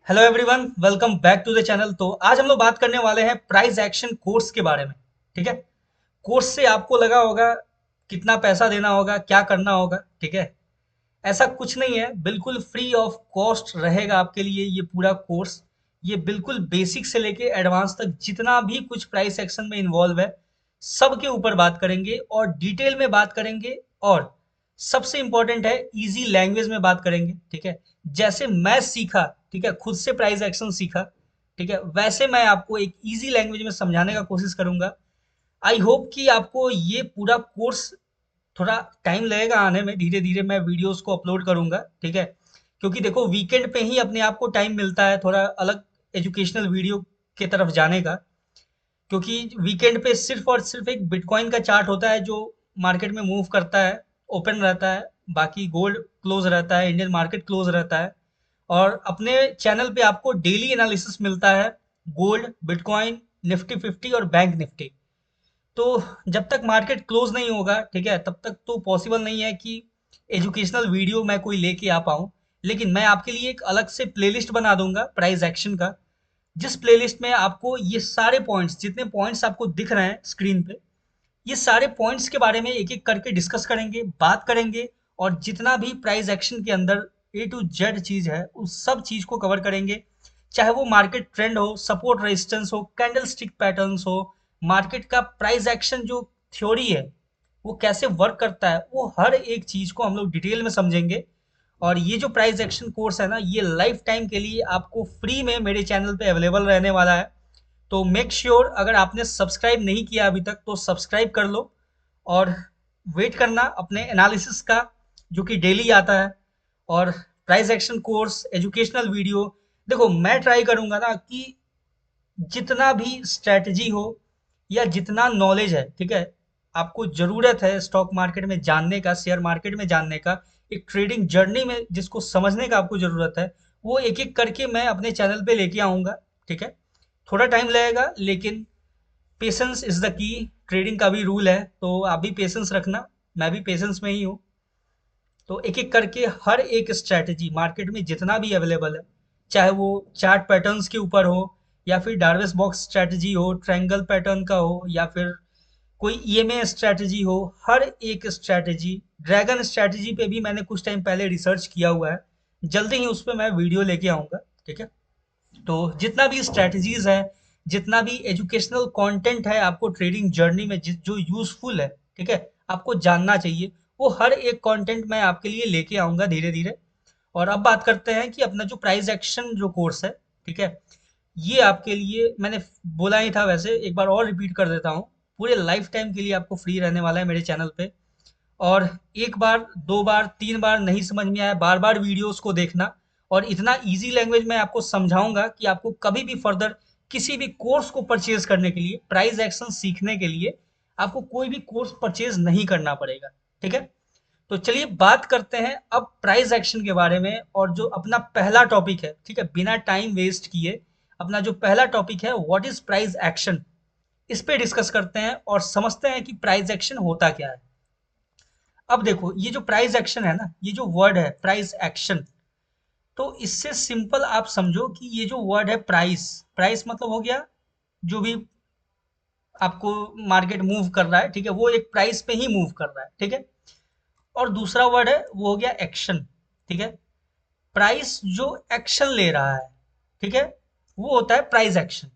Hello everyone, welcome back to the channel. तो आज हम लोग बात करने वाले हैं प्राइस एक्शन कोर्स के बारे में। ठीक है। कोर्स से आपको लगा होगा कितना पैसा देना होगा, क्या करना होगा। ठीक है। ऐसा कुछ नहीं है, बिल्कुल फ्री ऑफ कॉस्ट रहेगा आपके लिए ये पूरा कोर्स। ये बिल्कुल बेसिक से लेके एडवांस तक जितना भी कुछ प्राइस एक्शन में इन्वॉल्व है सब के ऊपर बात करेंगे और डिटेल में बात करेंगे। और सबसे इंपॉर्टेंट है, इजी लैंग्वेज में बात करेंगे। ठीक है। जैसे मैं सीखा, ठीक है, खुद से प्राइस एक्शन सीखा, ठीक है, वैसे मैं आपको एक इजी लैंग्वेज में समझाने का कोशिश करूंगा। आई होप कि आपको ये पूरा कोर्स, थोड़ा टाइम लगेगा आने में, धीरे धीरे मैं वीडियोस को अपलोड करूंगा। ठीक है। क्योंकि देखो, वीकेंड पे ही अपने आप को टाइम मिलता है थोड़ा अलग एजुकेशनल वीडियो के तरफ जाने का। क्योंकि वीकेंड पे सिर्फ और सिर्फ एक बिटकॉइन का चार्ट होता है जो मार्केट में मूव करता है, ओपन रहता है। बाकी गोल्ड क्लोज रहता है, इंडियन मार्केट क्लोज रहता है। और अपने चैनल पे आपको डेली एनालिसिस मिलता है, गोल्ड, बिटकॉइन, निफ्टी 50 और बैंक निफ्टी। तो जब तक मार्केट क्लोज नहीं होगा, ठीक है, तब तक तो पॉसिबल नहीं है कि एजुकेशनल वीडियो मैं कोई लेके आ पाऊँ। लेकिन मैं आपके लिए एक अलग से प्लेलिस्ट बना दूंगा प्राइस एक्शन का, जिस प्लेलिस्ट में आपको ये सारे पॉइंट्स, जितने पॉइंट्स आपको दिख रहे हैं स्क्रीन पे, ये सारे पॉइंट्स के बारे में एक एक करके डिस्कस करेंगे, बात करेंगे। और जितना भी प्राइस एक्शन के अंदर ए टू जेड चीज है उस सब चीज को कवर करेंगे। चाहे वो मार्केट ट्रेंड हो, सपोर्ट रेजिस्टेंस हो, कैंडल स्टिक पैटर्न्स हो, मार्केट का प्राइस एक्शन जो थ्योरी है वो कैसे वर्क करता है, वो हर एक चीज को हम लोग डिटेल में समझेंगे। और ये जो प्राइस एक्शन कोर्स है ना, ये लाइफ टाइम के लिए आपको फ्री में मेरे चैनल पे अवेलेबल रहने वाला है। तो मेक श्योर अगर आपने सब्सक्राइब नहीं किया अभी तक तो सब्सक्राइब कर लो। और वेट करना अपने एनालिसिस का, जो कि डेली आता है। और price action course, educational video, देखो मैं ट्राई करूंगा ना कि जितना भी स्ट्रेटजी हो या जितना नॉलेज है, ठीक है, आपको जरूरत है स्टॉक मार्केट में जानने का, शेयर मार्केट में जानने का, एक ट्रेडिंग जर्नी में जिसको समझने का आपको जरूरत है, वो एक एक करके मैं अपने चैनल पे लेके आऊंगा। ठीक है। थोड़ा टाइम लगेगा लेकिन patience is the key. Trading का भी रूल है, तो आप भी पेशेंस रखना, मैं भी पेशेंस में ही हूँ। तो एक एक करके हर एक स्ट्रैटेजी मार्केट में जितना भी अवेलेबल है, चाहे वो चार्ट पैटर्न्स के ऊपर हो, या फिर डार्वेस बॉक्स स्ट्रैटेजी हो, ट्रायंगल पैटर्न का हो, या फिर कोई ईएमए स्ट्रैटेजी हो, हर एक स्ट्रैटेजी, ड्रैगन स्ट्रैटेजी पे भी मैंने कुछ टाइम पहले रिसर्च किया हुआ है। जल्दी ही उस पर मैं वीडियो लेके आऊंगा। ठीक है। तो जितना भी स्ट्रैटेजीज है, जितना भी एजुकेशनल कंटेंट है आपको ट्रेडिंग जर्नी में जो यूजफुल है, ठीक है, आपको जानना चाहिए, वो हर एक कंटेंट मैं आपके लिए लेके आऊंगा धीरे धीरे। और अब बात करते हैं कि अपना जो प्राइस एक्शन जो कोर्स है, ठीक है, ये आपके लिए मैंने बोला ही था, वैसे एक बार और रिपीट कर देता हूँ। पूरे लाइफ टाइम के लिए आपको फ्री रहने वाला है मेरे चैनल पे। और एक बार, दो बार, तीन बार नहीं समझ में आया, बार बार वीडियोस को देखना। और इतना इजी लैंग्वेज में आपको समझाऊंगा कि आपको कभी भी फर्दर किसी भी कोर्स को परचेज करने के लिए, प्राइस एक्शन सीखने के लिए, आपको कोई भी कोर्स परचेज नहीं करना पड़ेगा। ठीक है। तो चलिए बात करते हैं अब प्राइस एक्शन के बारे में। और जो अपना पहला टॉपिक है, ठीक है, बिना टाइम वेस्ट किए अपना जो पहला टॉपिक है, व्हाट इज प्राइस एक्शन, इस पे डिस्कस करते हैं और समझते हैं कि प्राइस एक्शन होता क्या है। अब देखो, ये जो प्राइस एक्शन है ना, ये जो वर्ड है प्राइस एक्शन, तो इससे सिंपल आप समझो कि ये जो वर्ड है प्राइस, प्राइस मतलब हो गया जो भी आपको मार्केट मूव कर रहा है, ठीक है, वो एक प्राइस पे ही मूव कर रहा है। ठीक है। और दूसरा वर्ड है वो हो गया एक्शन। ठीक है। प्राइस जो एक्शन ले रहा है, ठीक है, वो होता है प्राइस एक्शन।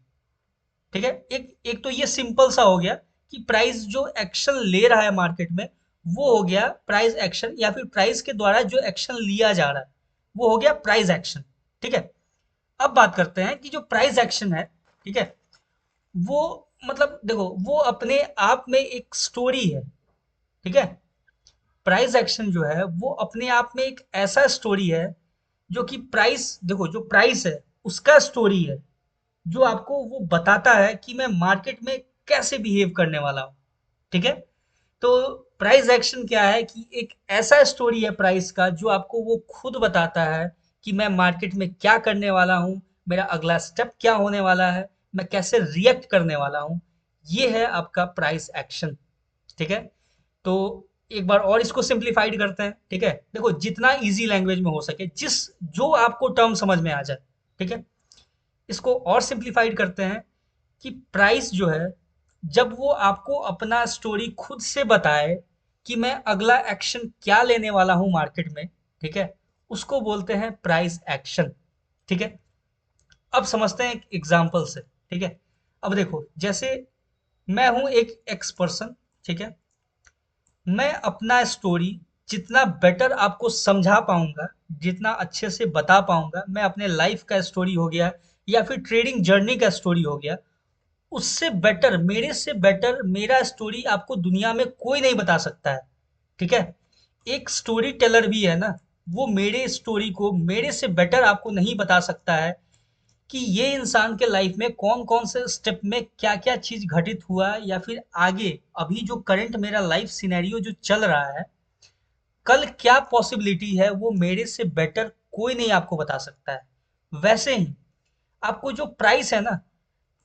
ठीक है। एक एक तो ये सिंपल सा हो गया कि प्राइस जो एक्शन ले रहा है मार्केट में, वो हो गया प्राइस एक्शन, या फिर प्राइस के द्वारा जो एक्शन लिया जा रहा है वो हो गया प्राइस एक्शन। ठीक है। अब बात करते हैं कि जो प्राइस एक्शन है, ठीक है, वो मतलब देखो, वो अपने आप में एक स्टोरी है। ठीक है। प्राइस एक्शन जो है वो अपने आप में एक ऐसा स्टोरी है जो कि प्राइस, देखो जो प्राइस है उसका स्टोरी है, जो आपको वो बताता है कि मैं मार्केट में कैसे बिहेव करने वाला हूँ। ठीक है। तो प्राइस एक्शन क्या है कि एक ऐसा स्टोरी है प्राइस का जो आपको वो खुद बताता है कि मैं मार्केट में क्या करने वाला हूँ, मेरा अगला स्टेप क्या होने वाला है, मैं कैसे रिएक्ट करने वाला हूँ। ये है आपका प्राइस एक्शन। ठीक है। तो एक बार और इसको सिंप्लीफाइड करते हैं। ठीक है। देखो, जितना इजी लैंग्वेज में हो सके, जिस जो आपको टर्म समझ में आ जाए, ठीक है। इसको और सिंप्लीफाइड करते हैं कि प्राइस जो है, जब वो आपको अपना स्टोरी खुद से बताए कि मैं अगला एक्शन क्या लेने वाला हूँ मार्केट में, ठीक है, उसको बोलते हैं प्राइस एक्शन। ठीक है। अब समझते हैं एक एग्जाम्पल से। ठीक है। अब देखो, जैसे मैं हूं एक एक्स पर्सन, ठीक है, मैं अपना स्टोरी जितना बेटर आपको समझा पाऊंगा, जितना अच्छे से बता पाऊंगा, मैं अपने लाइफ का स्टोरी हो गया या फिर ट्रेडिंग जर्नी का स्टोरी हो गया, उससे बेटर, मेरे से बेटर मेरा स्टोरी आपको दुनिया में कोई नहीं बता सकता है। ठीक है। एक स्टोरी टेलर भी है ना, वो मेरे स्टोरी को मेरे से बेटर आपको नहीं बता सकता है कि ये इंसान के लाइफ में कौन कौन से स्टेप में क्या क्या चीज घटित हुआ, या फिर आगे अभी जो करंट मेरा लाइफ सिनेरियो जो चल रहा है, कल क्या पॉसिबिलिटी है, वो मेरे से बेटर कोई नहीं आपको बता सकता है। वैसे ही आपको जो प्राइस है ना,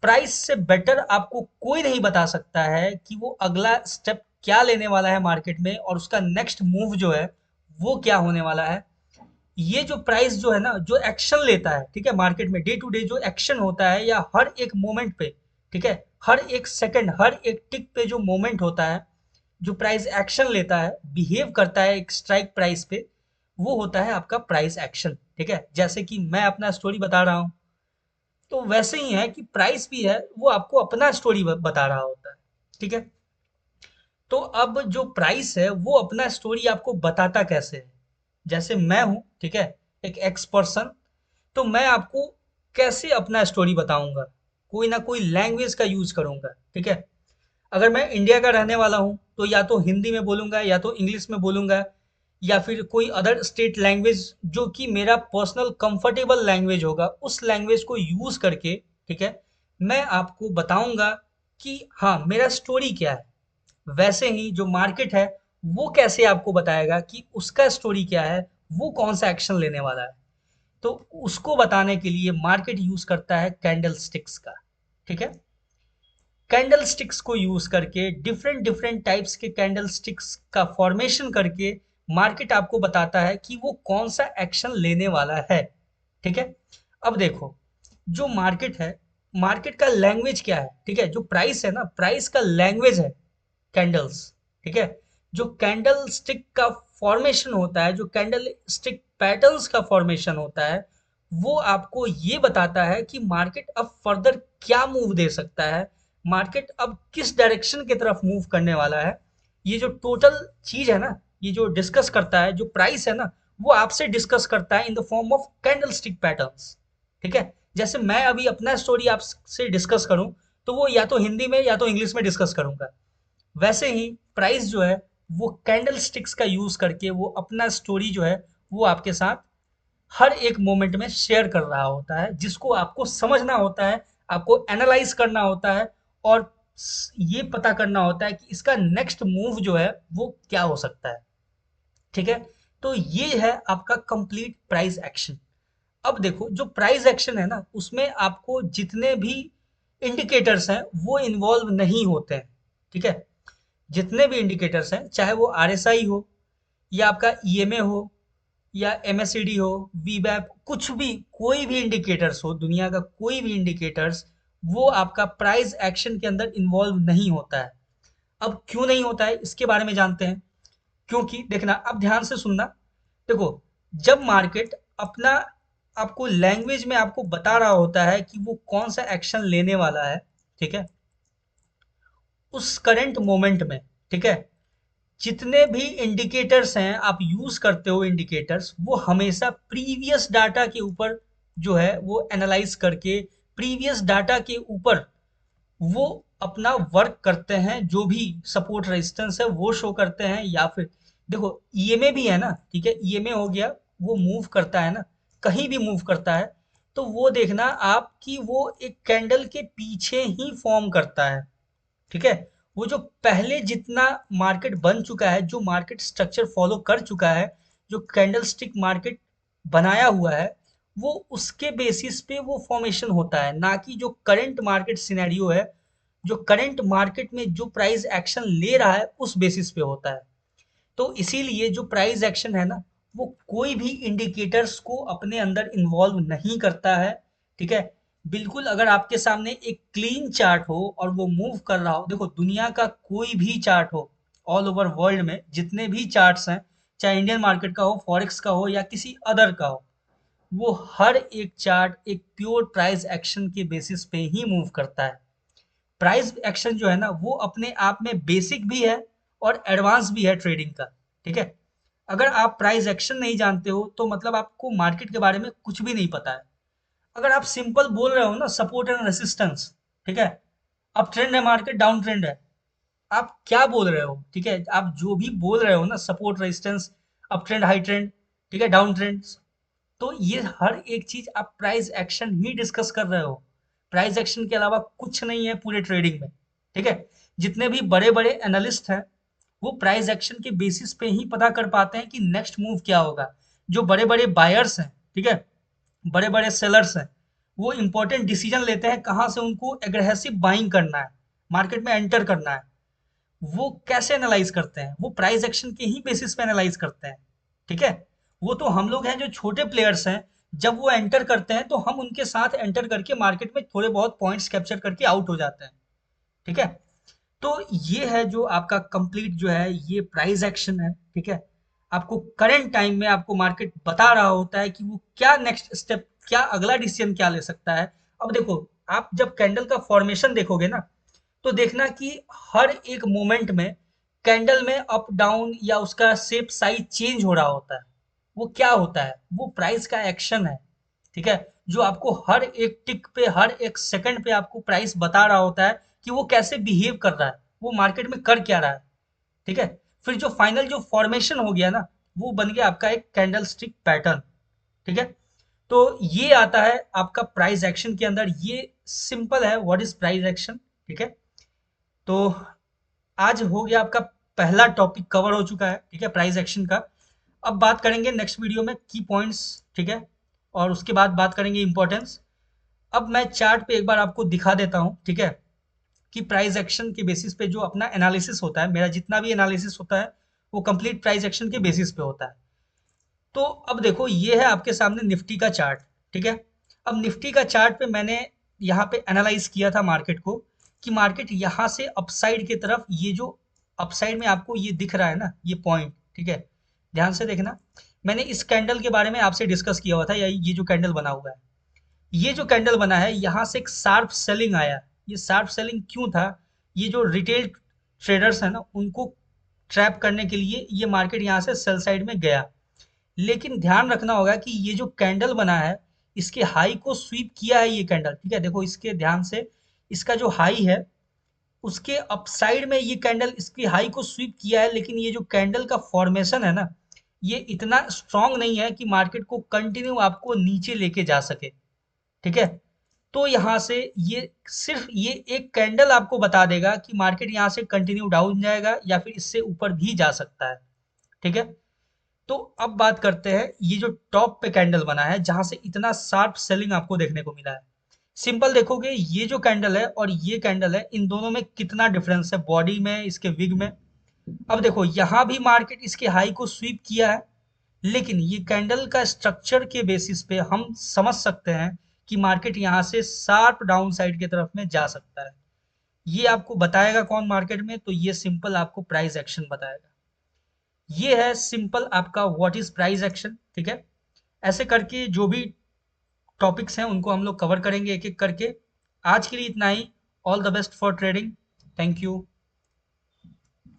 प्राइस से बेटर आपको कोई नहीं बता सकता है कि वो अगला स्टेप क्या लेने वाला है मार्केट में, और उसका नेक्स्ट मूव जो है वो क्या होने वाला है। ये जो प्राइस जो है ना, जो एक्शन लेता है, ठीक है, मार्केट में डे टू डे जो एक्शन होता है, या हर एक मोमेंट पे, ठीक है, हर एक सेकंड, हर एक टिक पे जो मोमेंट होता है, जो प्राइस एक्शन लेता है, बिहेव करता है एक स्ट्राइक प्राइस पे, वो होता है आपका प्राइस एक्शन। ठीक है। जैसे कि मैं अपना स्टोरी बता रहा हूँ, तो वैसे ही है कि प्राइस भी है, वो आपको अपना स्टोरी बता रहा होता है। ठीक है। तो अब जो प्राइस है वो अपना स्टोरी आपको बताता कैसे है। जैसे मैं हूँ, ठीक है, एक एक्स पर्सन, तो मैं आपको कैसे अपना स्टोरी बताऊंगा, कोई ना कोई लैंग्वेज का यूज करूंगा। ठीक है। अगर मैं इंडिया का रहने वाला हूँ तो या तो हिंदी में बोलूंगा, या तो इंग्लिश में बोलूंगा, या फिर कोई अदर स्टेट लैंग्वेज जो कि मेरा पर्सनल कंफर्टेबल लैंग्वेज होगा, उस लैंग्वेज को यूज करके, ठीक है, मैं आपको बताऊंगा कि हाँ मेरा स्टोरी क्या है। वैसे ही जो मार्केट है, वो कैसे आपको बताएगा कि उसका स्टोरी क्या है, वो कौन सा एक्शन लेने वाला है। तो उसको बताने के लिए मार्केट यूज करता है कैंडल स्टिक्स का। ठीक है। कैंडल स्टिक्स को यूज करके, डिफरेंट डिफरेंट टाइप्स के कैंडल स्टिक्स का फॉर्मेशन करके, मार्केट आपको बताता है कि वो कौन सा एक्शन लेने वाला है। ठीक है। अब देखो, जो मार्केट है, मार्केट का लैंग्वेज क्या है, ठीक है, जो प्राइस है ना, प्राइस का लैंग्वेज है कैंडल्स। ठीक है। जो कैंडल स्टिक का फॉर्मेशन होता है, जो कैंडल स्टिक पैटर्न्स का फॉर्मेशन होता है, वो आपको ये बताता है कि मार्केट अब फर्दर क्या मूव दे सकता है, मार्केट अब किस डायरेक्शन की तरफ मूव करने वाला है। ये जो टोटल चीज है ना, ये जो डिस्कस करता है, जो प्राइस है ना, वो आपसे डिस्कस करता है in the form of candle stick patterns. ठीक है। जैसे मैं अभी अपना स्टोरी आपसे डिस्कस करूं, तो वो या तो हिंदी में या तो इंग्लिश में डिस्कस करूंगा। वैसे ही प्राइस जो है, वो कैंडल स्टिक्स का यूज करके वो अपना स्टोरी जो है, वो आपके साथ हर एक मोमेंट में शेयर कर रहा होता है, जिसको आपको समझना होता है, आपको एनालाइज करना होता है, और ये पता करना होता है कि इसका नेक्स्ट मूव जो है वो क्या हो सकता है। ठीक है। तो ये है आपका कंप्लीट प्राइस एक्शन। अब देखो, जो प्राइस एक्शन है ना, उसमें आपको जितने भी इंडिकेटर्स हैं वो इन्वॉल्व नहीं होते हैं। ठीक है। जितने भी इंडिकेटर्स हैं, चाहे वो आरएसआई हो, या आपका ईएमए हो, या एमएससीडी हो, वीवैप, कुछ भी, कोई भी इंडिकेटर्स हो, दुनिया का कोई भी इंडिकेटर्स, वो आपका प्राइस एक्शन के अंदर इन्वॉल्व नहीं होता है। अब क्यों नहीं होता है, इसके बारे में जानते हैं। क्योंकि देखना, अब ध्यान से सुनना। देखो, जब मार्केट अपना आपको लैंग्वेज में आपको बता रहा होता है कि वो कौन सा एक्शन लेने वाला है, ठीक है, उस करंट मोमेंट में, ठीक है, जितने भी इंडिकेटर्स हैं आप यूज करते हो, इंडिकेटर्स वो हमेशा प्रीवियस डाटा के ऊपर जो है वो एनालाइज करके, प्रीवियस डाटा के ऊपर वो अपना वर्क करते हैं, जो भी सपोर्ट रेजिस्टेंस है वो शो करते हैं। या फिर देखो, ईएमए भी है ना, ठीक है, ईएमए हो गया, वो मूव करता है ना, कहीं भी मूव करता है, तो वो देखना आप कि वो एक कैंडल के पीछे ही फॉर्म करता है। ठीक है। वो जो पहले जितना मार्केट बन चुका है, जो मार्केट स्ट्रक्चर फॉलो कर चुका है, जो कैंडल स्टिक मार्केट बनाया हुआ है, वो उसके बेसिस पे वो फॉर्मेशन होता है, ना कि जो करंट मार्केट सिनेरियो है, जो करंट मार्केट में जो प्राइस एक्शन ले रहा है उस बेसिस पे होता है। तो इसीलिए जो प्राइस एक्शन है ना, वो कोई भी इंडिकेटर्स को अपने अंदर इन्वॉल्व नहीं करता है, ठीक है। बिल्कुल अगर आपके सामने एक क्लीन चार्ट हो और वो मूव कर रहा हो, देखो दुनिया का कोई भी चार्ट हो, ऑल ओवर वर्ल्ड में जितने भी चार्ट्स हैं, चाहे इंडियन मार्केट का हो, फॉरेक्स का हो या किसी अदर का हो, वो हर एक चार्ट एक प्योर प्राइस एक्शन के बेसिस पे ही मूव करता है। प्राइस एक्शन जो है ना वो अपने आप में बेसिक भी है और एडवांस भी है ट्रेडिंग का, ठीक है। अगर आप प्राइस एक्शन नहीं जानते हो तो मतलब आपको मार्केट के बारे में कुछ भी नहीं पता है। अगर आप सिंपल बोल रहे हो ना सपोर्ट एंड रेसिस्टेंस, ठीक है, अप ट्रेंड है मार्केट, डाउन ट्रेंड है, आप क्या बोल रहे हो, ठीक है, आप जो भी बोल रहे हो ना support resistance, up trend high trend, ठीक है, डाउन ट्रेंड, तो ये हर एक चीज आप प्राइस एक्शन ही डिस्कस कर रहे हो। प्राइस एक्शन के अलावा कुछ नहीं है पूरे ट्रेडिंग में, ठीक है। जितने भी बड़े बड़े एनालिस्ट हैं वो प्राइस एक्शन के बेसिस पे ही पता कर पाते हैं कि नेक्स्ट मूव क्या होगा। जो बड़े बड़े बायर्स हैं, ठीक है, बड़े बड़े सेलर्स हैं, वो इंपॉर्टेंट डिसीजन लेते हैं कहाँ से उनको एग्रेसिव बाइंग करना है, मार्केट में एंटर करना है। वो कैसे एनालाइज करते हैं, वो प्राइस एक्शन के ही बेसिस पे एनालाइज करते हैं, ठीक है। वो तो हम लोग हैं जो छोटे प्लेयर्स हैं, जब वो एंटर करते हैं तो हम उनके साथ एंटर करके मार्केट में थोड़े बहुत पॉइंट्स कैप्चर करके आउट हो जाते हैं, ठीक है। तो ये है जो आपका कंप्लीट जो है ये प्राइस एक्शन है, ठीक है। आपको करंट टाइम में आपको मार्केट बता रहा होता है कि वो क्या नेक्स्ट स्टेप, क्या अगला डिसीजन क्या ले सकता है। अब देखो, आप जब कैंडल का फॉर्मेशन देखोगे ना तो देखना कि हर एक मोमेंट में कैंडल में अप डाउन या उसका शेप साइज चेंज हो रहा होता है। वो क्या होता है, वो प्राइस का एक्शन है, ठीक है। जो आपको हर एक टिक पे, हर एक सेकंड पे आपको प्राइस बता रहा होता है कि वो कैसे बिहेव कर रहा है, वो मार्केट में कर क्या रहा है, ठीक है। फिर जो फाइनल जो फॉर्मेशन हो गया ना वो बन गया आपका एक कैंडल स्टिक पैटर्न, ठीक है। तो ये आता है आपका प्राइस एक्शन के अंदर, ये सिंपल है व्हाट इज प्राइस एक्शन, ठीक है। तो आज हो गया आपका पहला टॉपिक कवर हो चुका है, ठीक है, प्राइस एक्शन का। अब बात करेंगे नेक्स्ट वीडियो में की पॉइंट्स, ठीक है, और उसके बाद बात करेंगे इंपॉर्टेंस। अब मैं चार्ट पे एक बार आपको दिखा देता हूँ, ठीक है, कि प्राइस एक्शन के बेसिस पे जो अपना एनालिसिस होता है, मेरा जितना भी एनालिसिस होता है वो कंप्लीट प्राइस एक्शन के बेसिस पे होता है। तो अब देखो ये है आपके सामने निफ्टी का चार्ट, ठीक है। अब निफ्टी का चार्ट पे मैंने यहाँ पे एनालाइज किया था मार्केट को, कि मार्केट यहाँ से अपसाइड की तरफ, ये जो अपसाइड में आपको ये दिख रहा है ना ये पॉइंट, ठीक है, ध्यान से देखना। मैंने इस कैंडल के बारे में आपसे डिस्कस किया हुआ था, या ये जो कैंडल बना हुआ है, ये जो कैंडल बना है यहाँ से एक शार्प सेलिंग आया। ये शार्प सेलिंग क्यों था, ये जो रिटेल ट्रेडर्स है ना उनको ट्रैप करने के लिए ये मार्केट यहाँ से सेल साइड में गया। लेकिन ध्यान रखना होगा कि ये जो कैंडल बना है इसके हाई को स्वीप किया है ये कैंडल, ठीक है। देखो इसके ध्यान से, इसका जो हाई है उसके अपसाइड में ये कैंडल इसकी हाई को स्वीप किया है, लेकिन ये जो कैंडल का फॉर्मेशन है ना ये इतना स्ट्रांग नहीं है कि मार्केट को कंटिन्यू आपको नीचे लेके जा सके, ठीक है। तो यहाँ से ये सिर्फ ये एक कैंडल आपको बता देगा कि मार्केट यहाँ से कंटिन्यू डाउन जाएगा या फिर इससे ऊपर भी जा सकता है, ठीक है। तो अब बात करते हैं ये जो टॉप पे कैंडल बना है जहां से इतना शार्प सेलिंग आपको देखने को मिला है। सिंपल देखोगे ये जो कैंडल है और ये कैंडल है, इन दोनों में कितना डिफरेंस है बॉडी में, इसके विग में। अब देखो यहाँ भी मार्केट इसके हाई को स्वीप किया है, लेकिन ये कैंडल का स्ट्रक्चर के बेसिस पे हम समझ सकते हैं कि मार्केट यहाँ से शार्प डाउन साइड की तरफ में जा सकता है। ये आपको बताएगा कौन मार्केट में, तो ये सिंपल आपको प्राइस एक्शन बताएगा। ये है सिंपल आपका व्हाट इज प्राइस एक्शन, ठीक है। ऐसे करके जो भी टॉपिक्स हैं उनको हम लोग कवर करेंगे एक एक करके। आज के लिए इतना ही। All the best for trading. Thank you.